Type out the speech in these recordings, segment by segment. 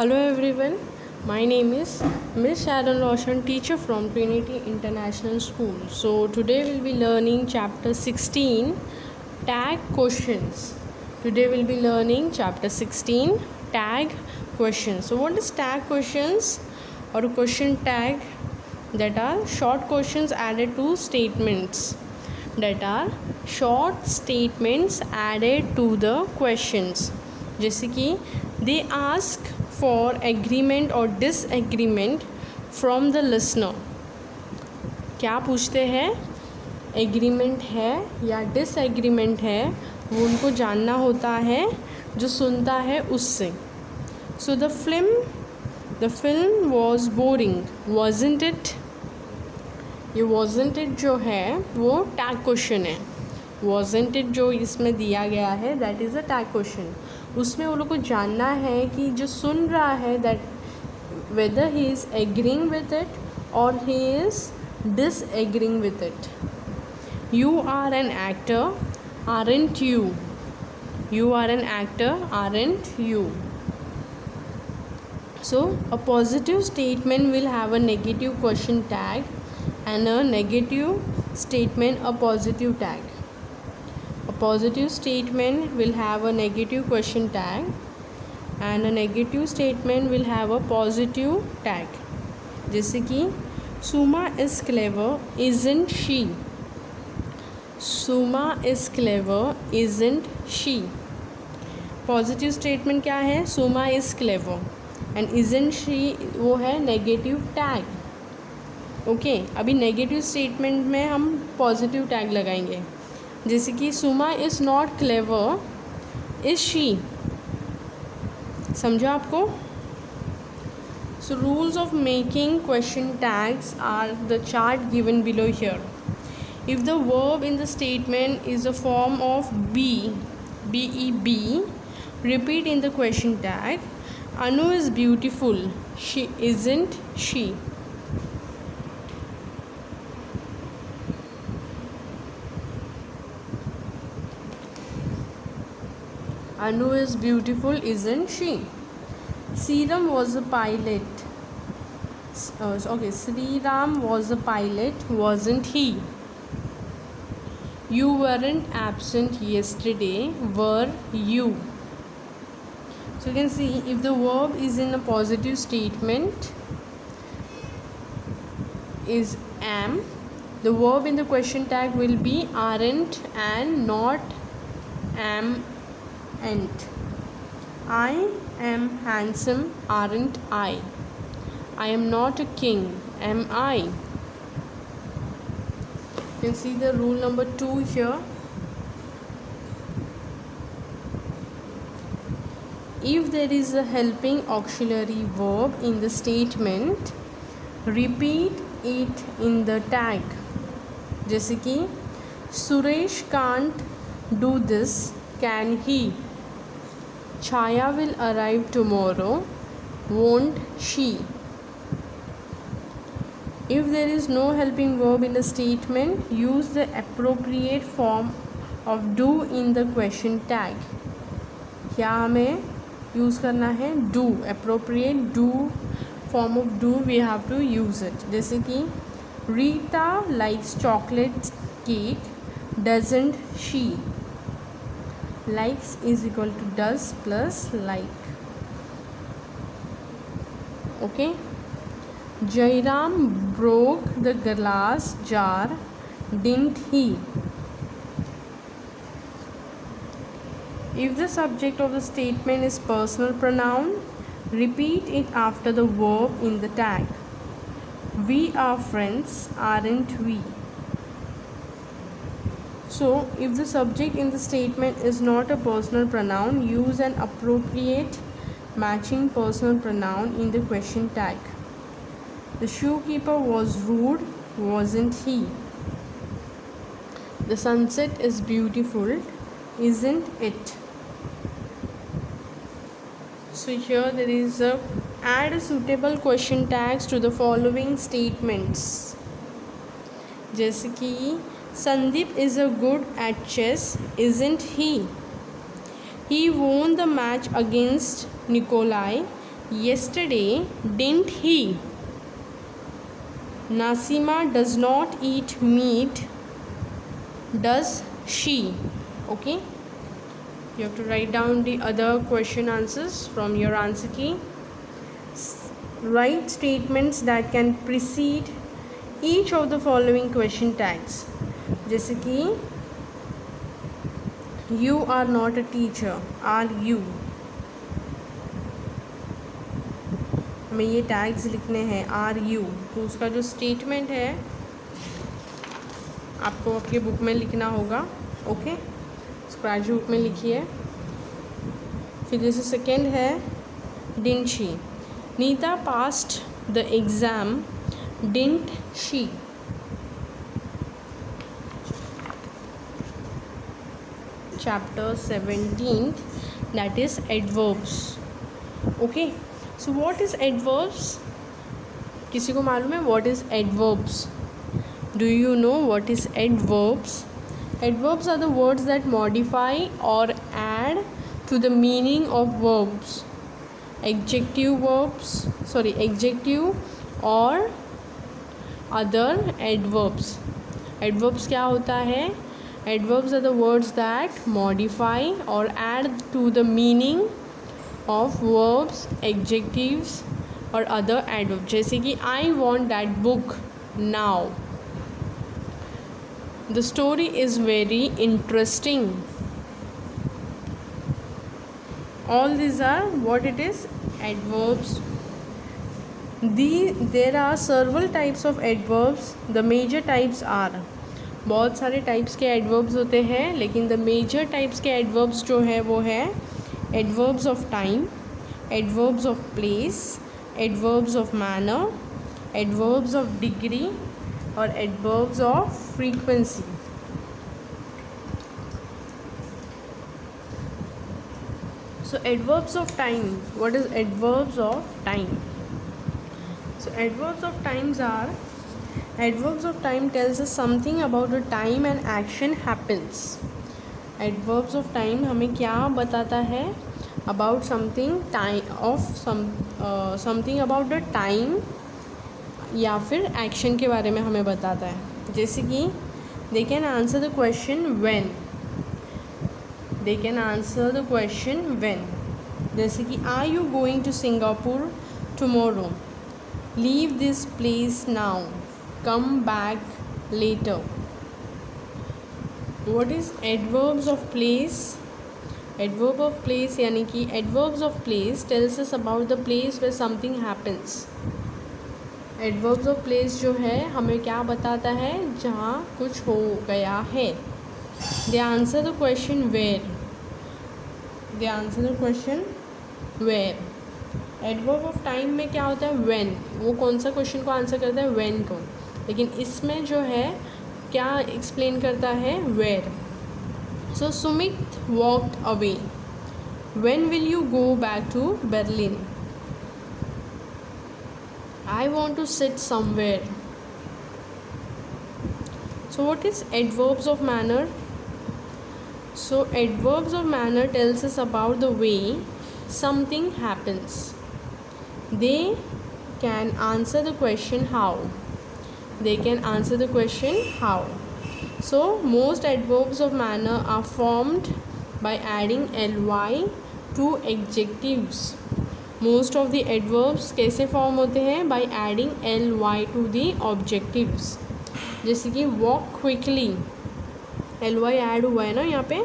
Hello everyone, my name is Miss Sharon Roshan, teacher from Trinity International School. So today we'll be learning chapter 16, tag questions. Today we'll be learning chapter 16, tag questions. So what is tag questions or a question tag? That are short questions added to statements. That are short statements added to the questions. जैसे कि they ask for agreement or disagreement from the listener. क्या पूछते हैं? Agreement है या disagreement है, वो उनको जानना होता है जो सुनता है उससे. So the film was boring, wasn't it. ये वॉजंट इट जो है वो टैग क्वेश्चन है. वॉजंट इट जो इसमें दिया गया है that is a tag question. उसमें वो लोग को जानना है कि जो सुन रहा है that whether he is agreeing with it और he is disagreeing with it. You are an actor, aren't you. You are an actor, aren't you? So a positive statement will have a negative question tag and a negative statement a positive tag. A positive statement will have a negative question tag and a negative statement will have a positive tag. जैसे कि Suma is clever, isn't she? Suma is clever, isn't she? Positive statement क्या है? Suma is clever and isn't she वो है negative tag. Okay, अभी negative statement में हम positive tag लगाएंगे. जैसे कि Suma is not clever, is she. समझा आपको? So rules of making question tags are the chart given below here. If the verb in the statement is a form of be, repeat in the question tag. Anu is beautiful, she isn't she? Anu is beautiful, isn't she? Sriram was a pilot. Sriram was a pilot, wasn't he? You weren't absent yesterday, were you? So you can see if the verb is in a positive statement is am, the verb in the question tag will be aren't and not am and. I am handsome, aren't I? I am not a king, am I? You can see the rule number 2 here. If there is a helping auxiliary verb in the statement, repeat it in the tag. जैसे कि Suresh can't do this, can he? Chaya will arrive tomorrow, won't she? If there is no helping verb in the statement, use the appropriate form of do in the question tag. क्या हमें use करना है? Do. Appropriate do form of do we have to use it. जैसे कि Rita likes chocolate cake, doesn't she. Likes is equal to does plus like. Okay. Jairam broke the glass jar, didn't he? If the subject of the statement is personal pronoun, repeat it after the verb in the tag. We are friends, aren't we? So, if the subject in the statement is not a personal pronoun, use an appropriate matching personal pronoun in the question tag. The shoekeeper was rude, wasn't he? The sunset is beautiful, isn't it? So here there is a add suitable question tags to the following statements. जैसे कि Sandeep is a good at chess, isn't he? He won the match against Nikolai yesterday, didn't he? Nasima does not eat meat, does she? Okay, you have to write down the other question answers from your answer key. Write statements that can precede each of the following question tags. जैसे कि you are not a teacher, are you? हमें ये tags लिखने हैं are you, तो उसका जो statement है आपको आपके बुक में लिखना होगा. ओके, स्क्रैच बुक में लिखिए. फिर जैसे सेकेंड है didn't she. Nita passed the exam, didn't she. Chapter 17, that is adverbs. Okay, so what is adverbs? किसी को मालूम है what is adverbs? Do you know what is adverbs? Adverbs are the words that modify or add to the meaning of verbs. Adjective or other adverbs. Adverbs क्या होता है? Adverbs are the words that modify or add to the meaning of verbs, adjectives or other adverbs. जैसे कि I want that book now. The story is very interesting. All these are what it is? Adverbs. There are several types of adverbs. The major types are, बहुत सारे types के adverbs होते हैं, लेकिन the major types के adverbs जो है वो है adverbs of time, adverbs of place, adverbs of manner, adverbs of degree और adverbs of frequency. So adverbs of time, what is adverbs of time? So adverbs of times are, adverbs of time tells us something about the time an action happens. Adverbs of time हमें क्या बताता है? About something, time of something about the time या फिर action के बारे में हमें बताता है. जैसे कि they can answer the question when. They can answer the question when. जैसे कि are you going to Singapore tomorrow? Leave this place now. Come back later. What is adverbs of place? Adverb of place यानी कि adverbs of place tells us about the place where something happens. Adverbs of place जो है हमें क्या बताता है? जहाँ कुछ हो गया है. They answer the question where. They answer the question where. Adverb of time में क्या होता है? When. वो कौन सा क्वेश्चन को आंसर करता है? When को. लेकिन इसमें जो है क्या एक्सप्लेन करता है? Where. So Sumit walked away. When will you go back to Berlin? I want to sit somewhere. So what is adverbs of manner? So adverbs of manner tells us about the way something happens. They can answer the question how. They can answer the question how. So most adverbs of manner are formed by adding ly to adjectives. Most of the adverbs कैसे form होते हैं? By adding ly to the adjectives. जैसे कि walk quickly, ly add हुआ है ना यहाँ पे.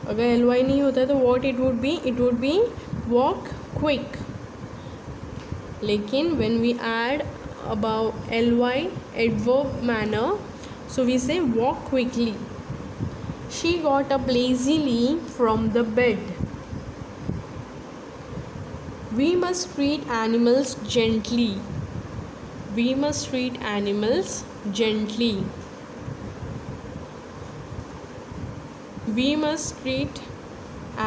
अगर ly नहीं होता है तो what it would be? It would be walk quick. लेकिन when we add about ly adverb manner, so we say walk quickly. She got up lazily from the bed. We must treat animals gently. We must treat animals gently. We must treat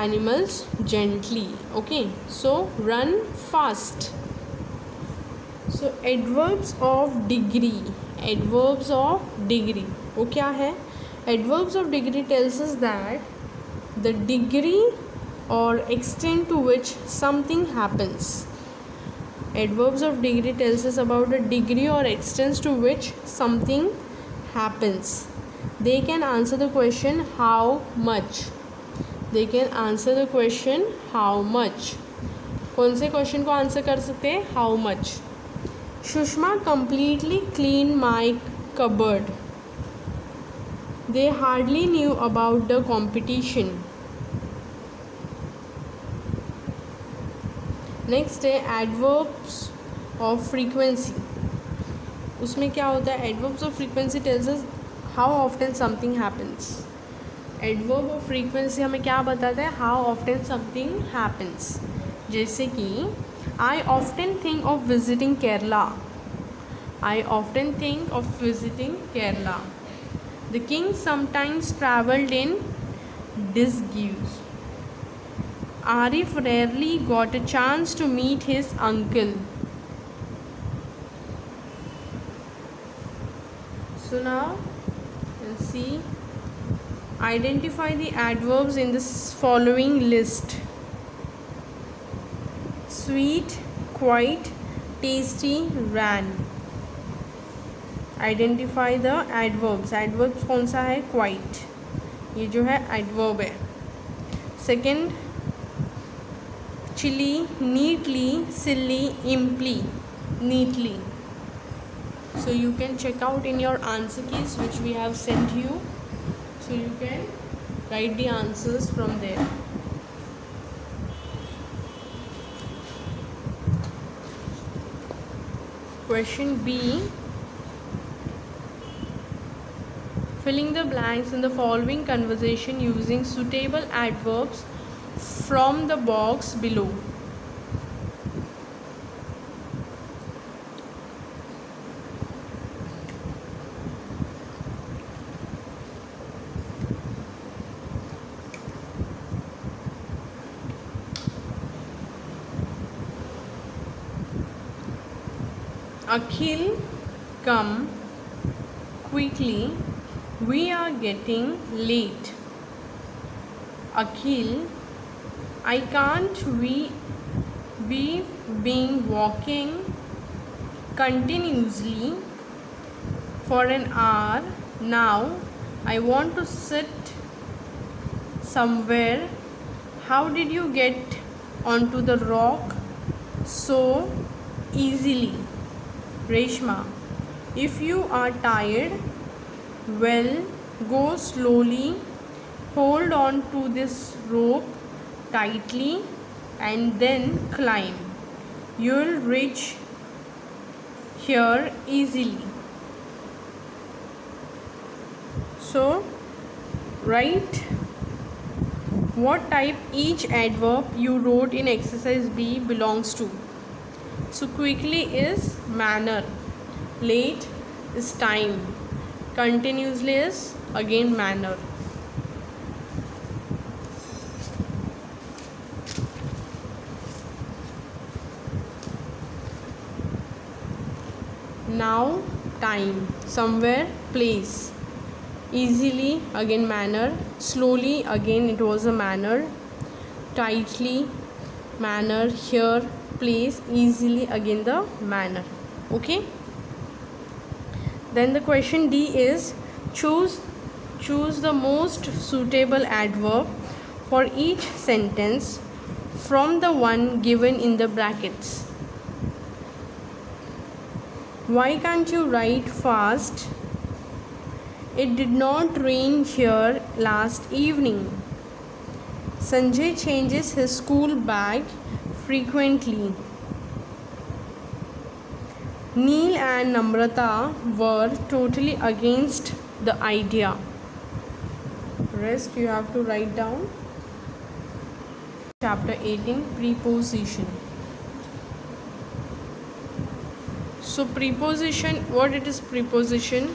animals gently. Okay, so run fast. So adverbs of degree. Adverbs of degree वो क्या है? Adverbs of degree tells us that the degree or extent to which something happens. Adverbs of degree tells us about the degree or extent to which something happens. They can answer the question how much. They can answer the question how much. कौन से question को answer कर सकते हैं? How much. Sushma completely cleaned my cupboard. They hardly knew about the competition. Next है adverbs of frequency. उसमें क्या होता है? Adverbs of frequency tells us how often something happens. Adverb of frequency हमें क्या बताता है? How often something happens. जैसे कि आई often think of visiting Kerala. I often think of visiting Kerala. The king sometimes travelled in disguise. Arif rarely got a chance to meet his uncle. So now let's see. Identify the adverbs in this following list. Sweet, quite, tasty, ran. Identify the adverbs. Adverbs कौन सा है? Quite. ये जो है adverb है. Second, chilly, neatly, silly, imply. Neatly. So you can check out in your answer keys which we have sent you. So you can write the answers from there. Question B. Filling the blanks in the following conversation using suitable adverbs from the box below. Akhil, come quickly. We are getting late. Akhil, I can't. We've been walking continuously for an hour now. I want to sit somewhere. How did you get onto the rock so easily? Reshma, if you are tired, well, go slowly. Hold on to this rope tightly and then climb. You'll reach here easily. So, write what type each adverb you wrote in exercise B belongs to. So, quickly is manner. Late is time. Continuously is again manner. Now time. Somewhere place. Easily again manner. Slowly again it was a manner. Tightly manner. Here place. Easily again the manner. Okay. Then the question D is choose the most suitable adverb for each sentence from the one given in the brackets. Why can't you write fast? It did not rain here last evening. Sanjay changes his school bag frequently. Neil and Namrata were totally against the idea. Rest you have to write down. Chapter 18, Preposition. So preposition, what it is preposition?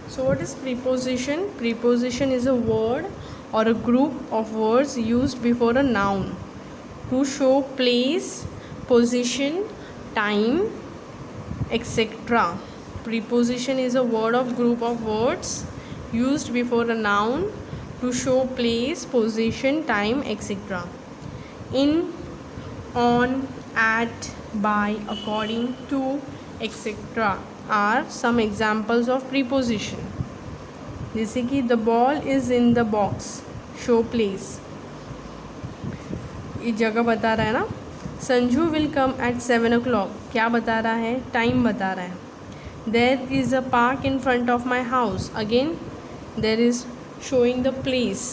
So what is preposition? Preposition is a word or a group of words used before a noun to show place, position, time, etc. Preposition is a word of group of words used before a noun to show place, position, time, etc. In, on, at, by, according to, etc. are some examples of preposition. जैसे कि the ball is in the box, show place, ये जगह बता रहा है ना. Sanju will come eight 7 o'clock, क्या बता रहा है, टाइम बता रहा है. There is a park in front of my house, again there is showing the place.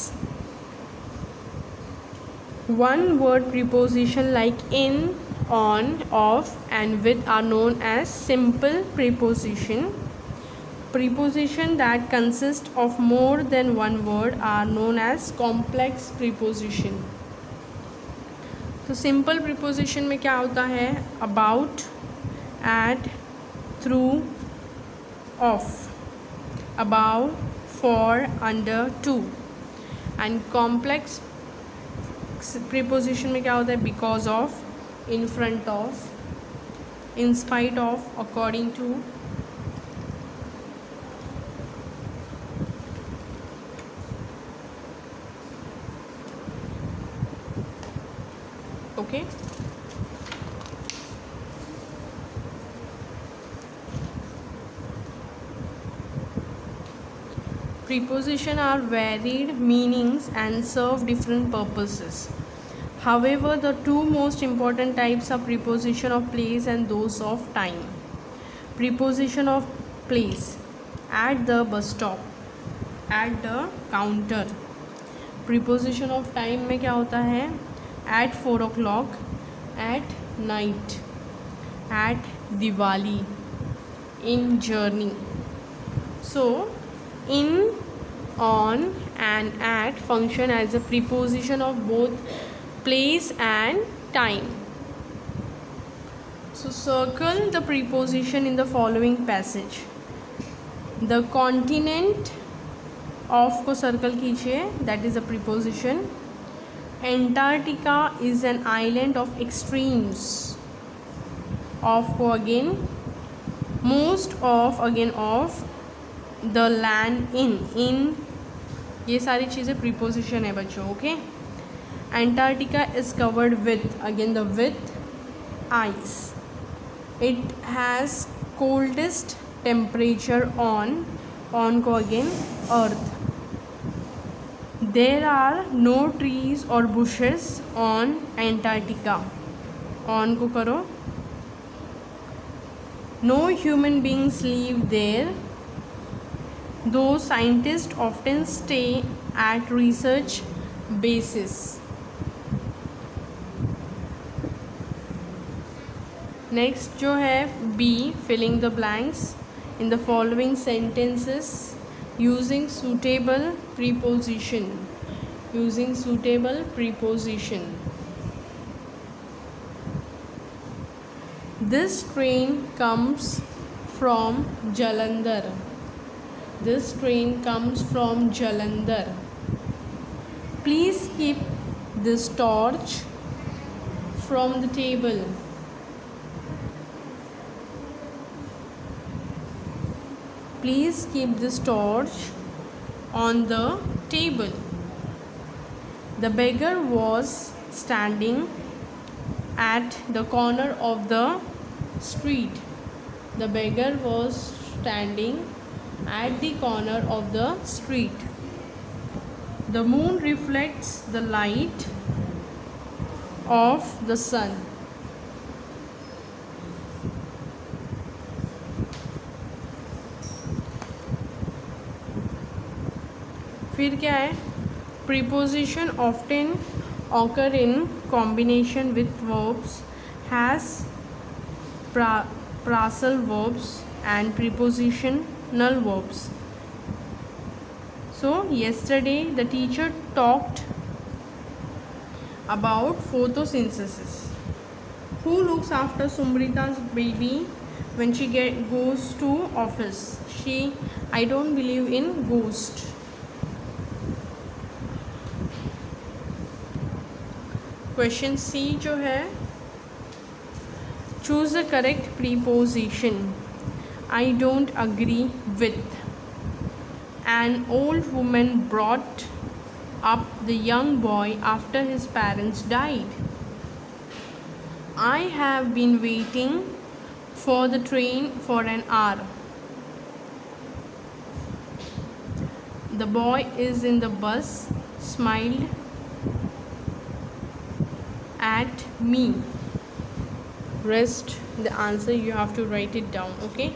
One word preposition like in, on, of and with are known as simple preposition. Preposition that consist of more than one word are known as complex preposition. तो simple preposition में क्या होता है, about, at, through, of, about, for, under, to. And complex preposition में क्या होता है, because of, in front of, in spite of, according to. Okay. Preposition are varied meanings and serve different purposes. However, the two most important types are preposition of place and those of time. Preposition of place, at the bus stop, at the counter. Preposition of time में क्या होता है, at 4 o'clock, at night, at Diwali, in journey. So in, on and at function as a preposition of both place and time. So circle the preposition in the following passage. The continent of को circle कीजिए, that is a preposition. Antarctica is an island of extremes. Of को again, most of again of, the land in ये सारी चीज़ें preposition है बच्चों. Okay. Antarctica is covered with, again the with, ice. It has coldest temperature on को again earth. There are no trees or bushes on Antarctica. On को करो. No human beings live there, though scientists often stay at research bases. Next जो है B, filling the blanks in the following sentences using suitable preposition. Using suitable preposition. This train comes from Jalandhar. This train comes from Jalandhar. Please keep this torch from the table. Please keep this torch on the table. The beggar was standing at the corner of the street. The beggar was standing at the corner of the street. The moon reflects the light of the sun. फिर क्या है, preposition often occur in combination with verbs, has phrasal verbs and prepositional verbs. So yesterday the teacher talked about photosynthesis. Who looks after Sumrita's baby when she goes to office? I don't believe in ghost. Question C जो है, choose the correct preposition. I don't agree with. An old woman brought up the young boy after his parents died. I have been waiting for the train for an hour. The boy is in the bus smiled at me. Rest the answer, you have to write it down, okay?